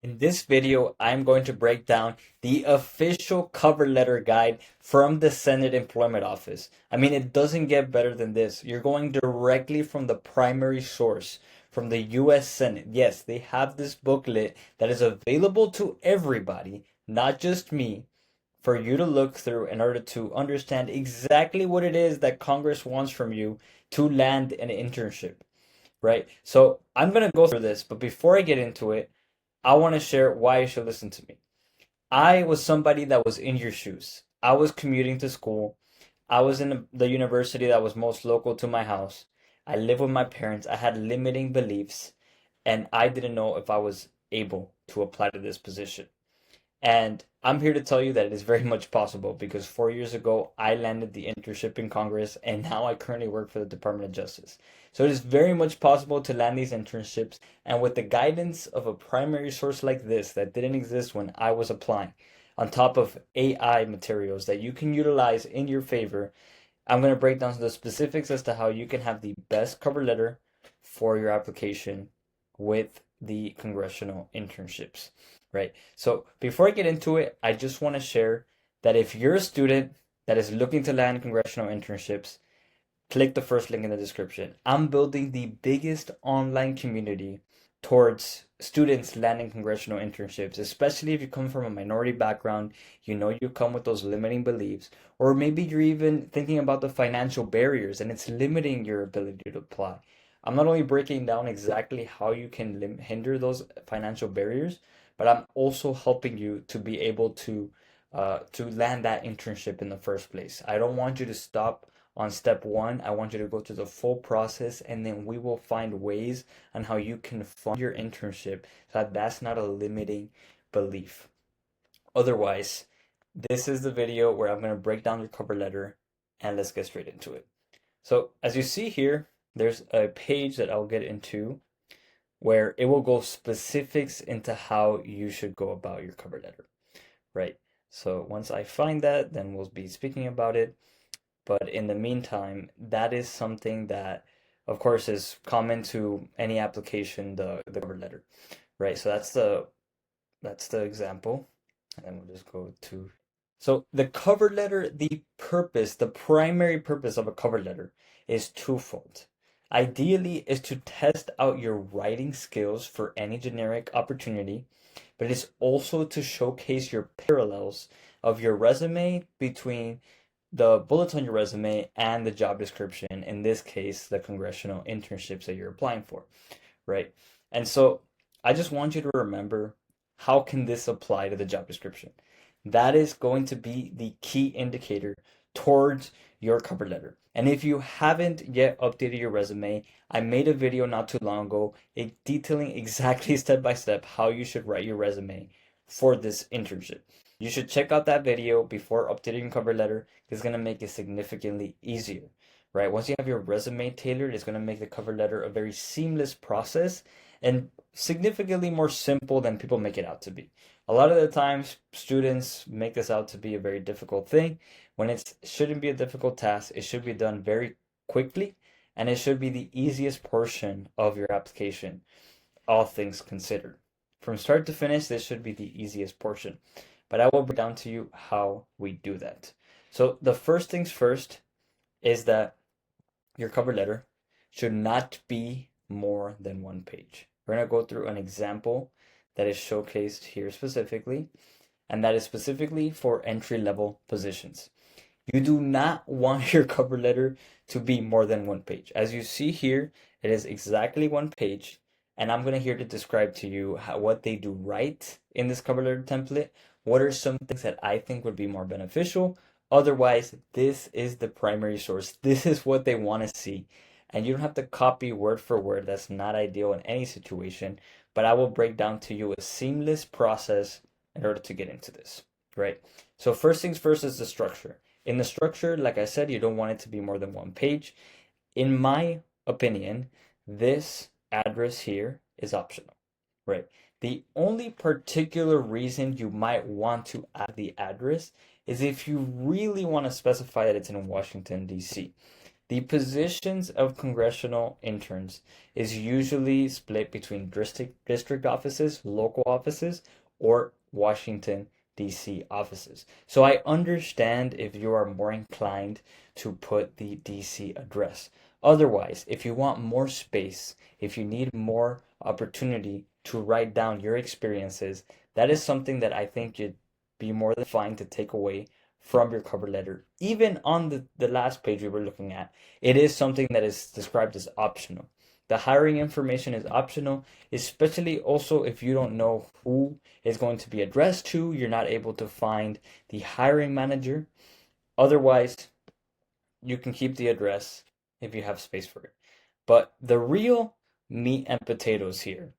In this video, I'm going to break down the official cover letter guide from the Senate Employment Office. I mean, it doesn't get better than this. You're going directly from the primary source, from the US Senate. Yes, they have this booklet that is available to everybody, not just me, for you to look through in order to understand exactly what it is that Congress wants from you to land an internship, right? So I'm going to go through this, but before I get into it, I want to share why you should listen to me. I was somebody that was in your shoes. I was commuting to school. I was in the university that was most local to my house. I lived with my parents. I had limiting beliefs, and I didn't know if I was able to apply to this position. And I'm here to tell you that it is very much possible because 4 years ago, I landed the internship in Congress and now I currently work for the Department of Justice. So it is very much possible to land these internships. And with the guidance of a primary source like this that didn't exist when I was applying, on top of AI materials that you can utilize in your favor, I'm going to break down the specifics as to how you can have the best cover letter for your application with the congressional internships, right? So before I get into it, I just want to share that if you're a student that is looking to land congressional internships, click the first link in the description. I'm building the biggest online community towards students landing congressional internships, especially if you come from a minority background, you come with those limiting beliefs, or maybe you're even thinking about the financial barriers and it's limiting your ability to apply. I'm not only breaking down exactly how you can hinder those financial barriers, but I'm also helping you to be able to land that internship in the first place. I don't want you to stop on step one. I want you to go through the full process and then we will find ways on how you can fund your internship so that that's not a limiting belief. Otherwise, this is the video where I'm going to break down your cover letter and let's get straight into it. So, as you see here, there's a page that I'll get into where it will go specifics into how you should go about your cover letter, right? So, once I find that, then we'll be speaking about it. But in the meantime, that is something that, of course, is common to any application, the cover letter, right? So that's the example, and then we'll just go to. So the cover letter, the primary purpose of a cover letter is twofold. Ideally, is to test out your writing skills for any generic opportunity, but it's also to showcase your parallels of your resume between the bullets on your resume and the job description, in this case, the congressional internships that you're applying for, right? And so I just want you to remember, how can this apply to the job description? That is going to be the key indicator towards your cover letter. And if you haven't yet updated your resume, I made a video not too long ago detailing exactly step by step how you should write your resume for this internship. You should check out that video before updating your cover letter. It's going to make it significantly easier, right? Once you have your resume tailored, it's going to make the cover letter a very seamless process and significantly more simple than people make it out to be. A lot of the times, students make this out to be a very difficult thing when it shouldn't be a difficult task. It should be done very quickly and it should be the easiest portion of your application, all things considered. From start to finish, this should be the easiest portion. But I will break down to you how we do that. So the first things first is that your cover letter should not be more than one page. We're going to go through an example that is showcased here specifically, and that is specifically for entry-level positions. You do not want your cover letter to be more than one page. As you see here, it is exactly one page, and I'm going to here to describe to you what they do right in this cover letter template. What are some things that I think would be more beneficial? Otherwise, this is the primary source. This is what they want to see. And you don't have to copy word for word. That's not ideal in any situation. But I will break down to you a seamless process in order to get into this, right? So first things first is the structure. In the structure, like I said, you don't want it to be more than one page. In my opinion, this address here is optional, right? The only particular reason you might want to add the address is if you really want to specify that it's in Washington, D.C. The positions of congressional interns is usually split between district offices, local offices, or Washington, D.C. offices. So I understand if you are more inclined to put the DC address. Otherwise, if you want more space, if you need more opportunity to write down your experiences, that is something that I think you'd be more than fine to take away from your cover letter. Even on the last page we were looking at, it is something that is described as optional. The hiring information is optional, especially also if you don't know who is going to be addressed to, you're not able to find the hiring manager. Otherwise, you can keep the address if you have space for it. But the real meat and potatoes here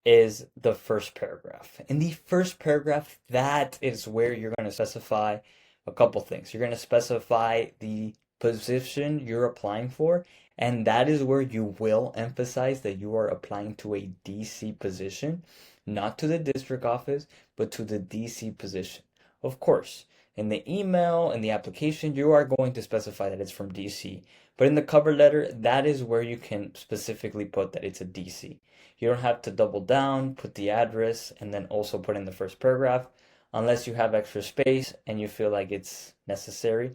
is the first paragraph. In the first paragraph, that is where you're going to specify a couple things. You're going to specify the position you're applying for, and that is where you will emphasize that you are applying to a DC position, not to the district office, but to the DC position. Of course, in the email and the application, you are going to specify that it's from DC. But in the cover letter, that is where you can specifically put that it's a DC. You don't have to double down, put the address, and then also put in the first paragraph unless you have extra space and you feel like it's necessary.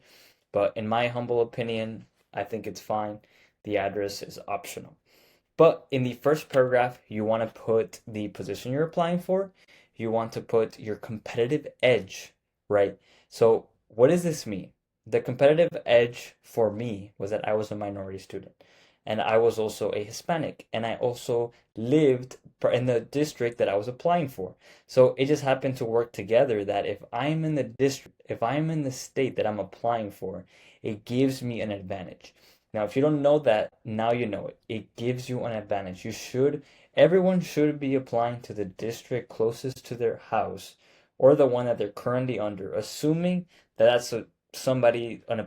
But in my humble opinion, I think it's fine. The address is optional. But in the first paragraph, you want to put the position you're applying for. You want to put your competitive edge, right? So, what does this mean? The competitive edge for me was that I was a minority student and I was also a Hispanic and I also lived in the district that I was applying for. So it just happened to work together that if I'm in the district, if I'm in the state that I'm applying for, it gives me an advantage. Now, if you don't know that, now you know it. It gives you an advantage. Everyone should be applying to the district closest to their house or the one that they're currently under, assuming that that's a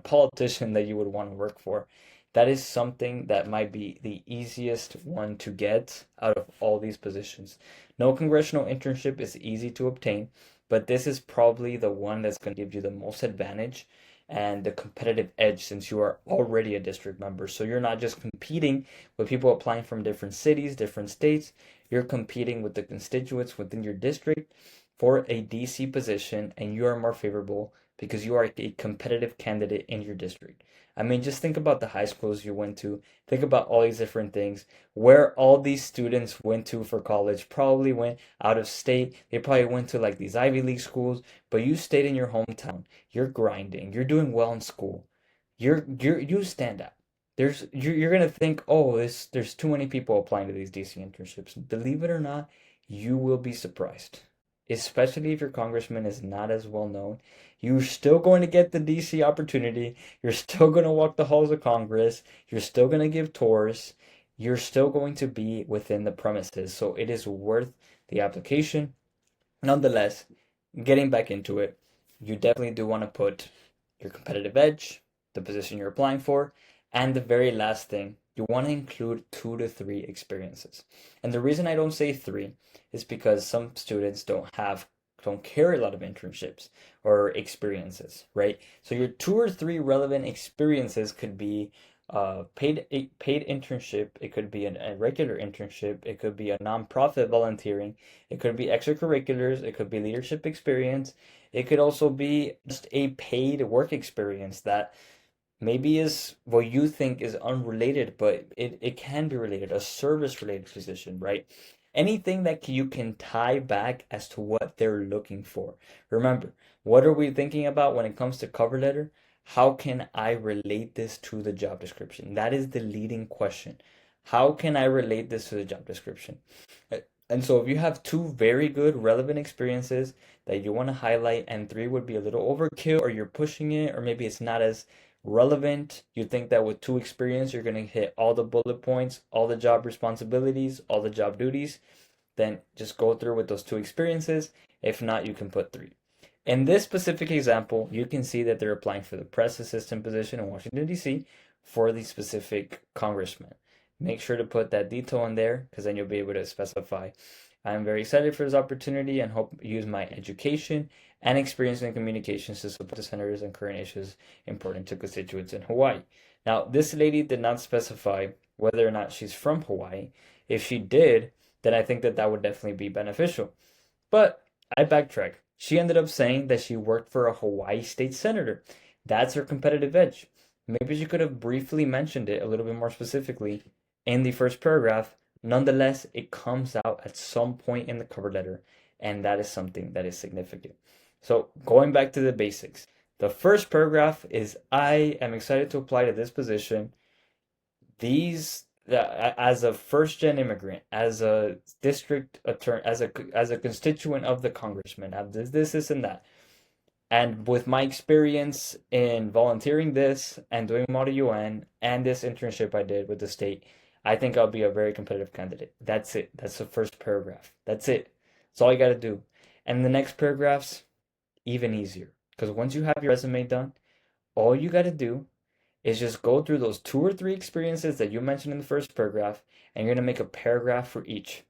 politician that you would want to work for. That is something that might be the easiest one to get out of all these positions. No congressional internship is easy to obtain, but this is probably the one that's going to give you the most advantage and the competitive edge since you are already a district member. So you're not just competing with people applying from different cities, different states. You're competing with the constituents within your district for a DC position, and you are more favorable because you are a competitive candidate in your district. I mean, just think about the high schools you went to. Think about all these different things. Where all these students went to for college, probably went out of state. They probably went to like these Ivy League schools, but you stayed in your hometown. You're grinding. You're doing well in school. You stand out. You're gonna think, oh, there's too many people applying to these DC internships. Believe it or not, you will be surprised. Especially if your congressman is not as well known, you're still going to get the DC opportunity. You're still going to walk the halls of Congress. You're still going to give tours. You're still going to be within the premises. So it is worth the application. Nonetheless, getting back into it, you definitely do want to put your competitive edge, the position you're applying for, and the very last thing, you want to include 2 to 3 experiences. And the reason I don't say 3 is because some students don't carry a lot of internships or experiences, right? So your 2 or 3 relevant experiences could be paid internship, it could be a regular internship, it could be a nonprofit volunteering, it could be extracurriculars, it could be leadership experience, it could also be just a paid work experience that maybe is what you think is unrelated, but it can be related, a service related position, right? Anything that you can tie back as to what they're looking for. Remember, what are we thinking about when it comes to cover letter? How can I relate this to the job description? That is the leading question. How can I relate this to the job description? And so if you have 2 very good relevant experiences that you want to highlight and 3 would be a little overkill or you're pushing it or maybe it's not as relevant, you think that with 2 experience you're going to hit all the bullet points, all the job responsibilities, all the job duties, then just go through with those 2 experiences. If not, you can put 3. In this specific example, you can see that they're applying for the press assistant position in Washington, D.C. for the specific congressman. Make sure to put that detail in there because then you'll be able to specify. I'm very excited for this opportunity and hope use my education and experience in communications to support the senators and current issues important to constituents in Hawaii. Now, this lady did not specify whether or not she's from Hawaii. If she did, then I think that that would definitely be beneficial. But I backtrack. She ended up saying that she worked for a Hawaii state senator. That's her competitive edge. Maybe she could have briefly mentioned it a little bit more specifically in the first paragraph. Nonetheless, it comes out at some point in the cover letter, and that is something that is significant. So, going back to the basics, the first paragraph is I am excited to apply to this position. These as a first gen immigrant, as a district attorney, as a constituent of the congressman, have this and that. And with my experience in volunteering this and doing Model UN and this internship I did with the state, I think I'll be a very competitive candidate. That's it. That's the first paragraph. That's it. That's all you got to do. And the next paragraph's even easier. Because once you have your resume done, all you got to do is just go through those 2 or 3 experiences that you mentioned in the first paragraph, and you're going to make a paragraph for each.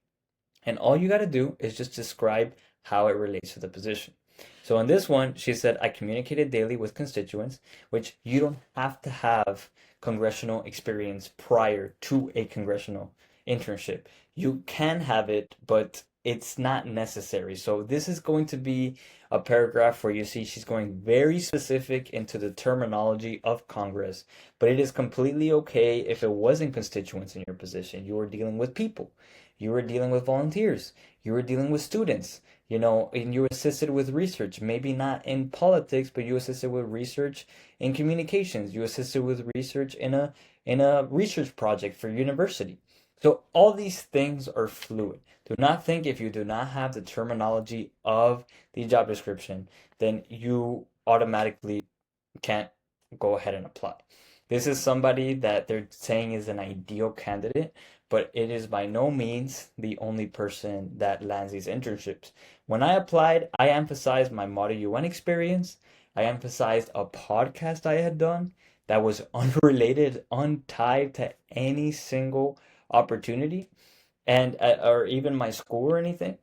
And all you got to do is just describe how it relates to the position. So in this one, she said, I communicated daily with constituents, which you don't have to have congressional experience prior to a congressional internship. You can have it, but it's not necessary. So this is going to be a paragraph where you see she's going very specific into the terminology of Congress, but it is completely okay if it wasn't constituents in your position. You were dealing with people. You were dealing with volunteers. You were dealing with students, and you assisted with research, maybe not in politics, but you assisted with research in communications. You assisted with research in a research project for university. So all these things are fluid. Do not think if you do not have the terminology of the job description, then you automatically can't go ahead and apply. This is somebody that they're saying is an ideal candidate, but it is by no means the only person that lands these internships. When I applied, I emphasized my Model UN experience. I emphasized a podcast I had done that was unrelated, untied to any single opportunity and or even my school or anything.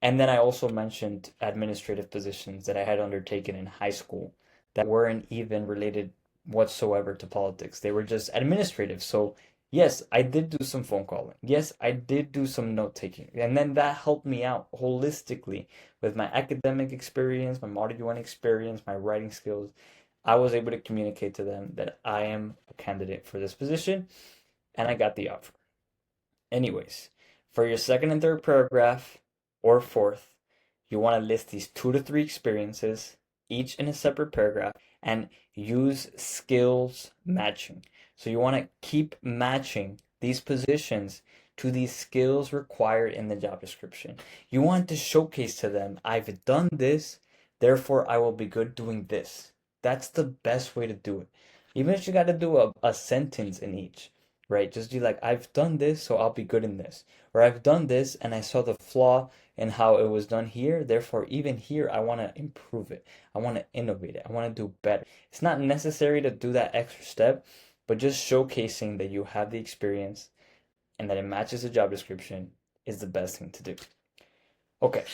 And then I also mentioned administrative positions that I had undertaken in high school that weren't even related whatsoever to politics. They were just administrative. So, yes, I did do some phone calling. Yes, I did do some note taking. And then that helped me out holistically with my academic experience, my Model UN experience, my writing skills. I was able to communicate to them that I am a candidate for this position, and I got the offer. Anyways, for your second and third paragraph or fourth, you want to list these 2 to 3 experiences, each in a separate paragraph, and use skills matching. So you want to keep matching these positions to these skills required in the job description. You want to showcase to them, I've done this, therefore I will be good doing this. That's the best way to do it. Even if you got to do a sentence in each, right? Just be like, I've done this, so I'll be good in this. Or I've done this and I saw the flaw in how it was done here. Therefore, even here, I want to improve it. I want to innovate it. I want to do better. It's not necessary to do that extra step, but just showcasing that you have the experience and that it matches the job description is the best thing to do. Okay,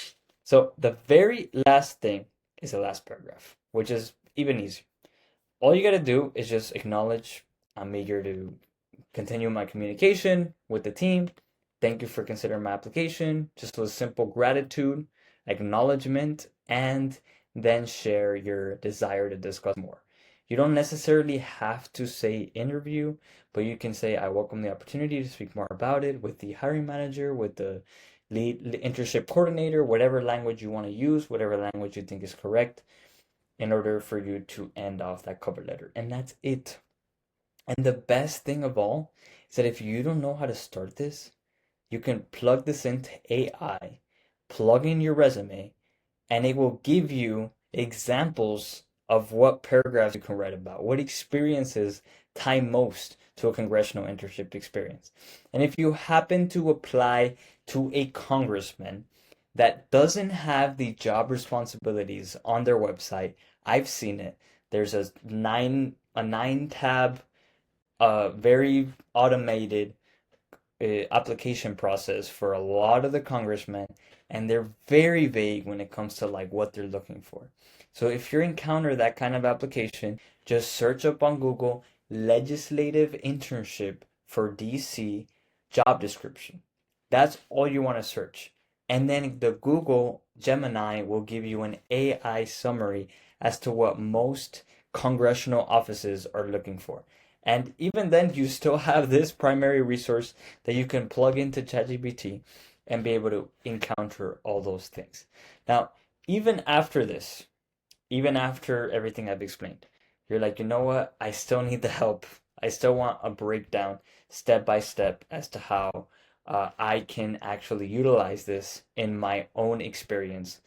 so the very last thing is the last paragraph, which is even easier. All you got to do is just acknowledge I'm eager to continue my communication with the team. Thank you for considering my application. Just a simple gratitude, acknowledgement, and then share your desire to discuss more. You don't necessarily have to say interview, but you can say, I welcome the opportunity to speak more about it with the hiring manager, with the lead internship coordinator, whatever language you want to use, whatever language you think is correct, in order for you to end off that cover letter. And that's it. And the best thing of all is that if you don't know how to start this, you can plug this into AI, plug in your resume, and it will give you examples of what paragraphs you can write about, what experiences tie most to a congressional internship experience. And if you happen to apply to a congressman that doesn't have the job responsibilities on their website, I've seen it. There's a nine tab very automated application process for a lot of the congressmen, and they're very vague when it comes to like what they're looking for. So if you encounter that kind of application, just search up on Google, legislative internship for DC job description. That's all you want to search. And then the Google Gemini will give you an AI summary as to what most congressional offices are looking for. And even then, you still have this primary resource that you can plug into ChatGPT and be able to encounter all those things. Now, even after this, even after everything I've explained, you're like, you know what? I still need the help. I still want a breakdown step by step as to how I can actually utilize this in my own experience.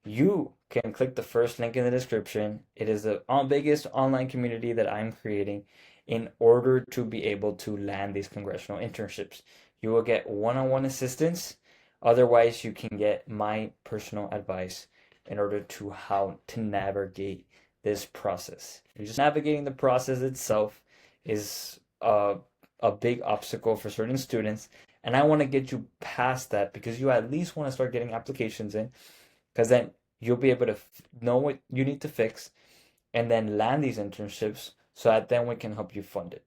You can click the first link in the description. It is the biggest online community that I'm creating in order to be able to land these congressional internships. You will get one-on-one assistance. Otherwise, you can get my personal advice in order to how to navigate this process. Just navigating the process itself is a big obstacle for certain students, and I want to get you past that because you at least want to start getting applications in, because then you'll be able to know what you need to fix and then land these internships so that then we can help you fund it.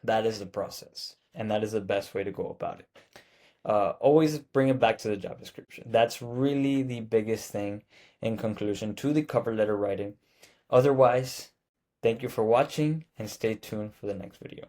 That is the process, and that is the best way to go about it. Always bring it back to the job description. That's really the biggest thing in conclusion to the cover letter writing. Otherwise, thank you for watching and stay tuned for the next video.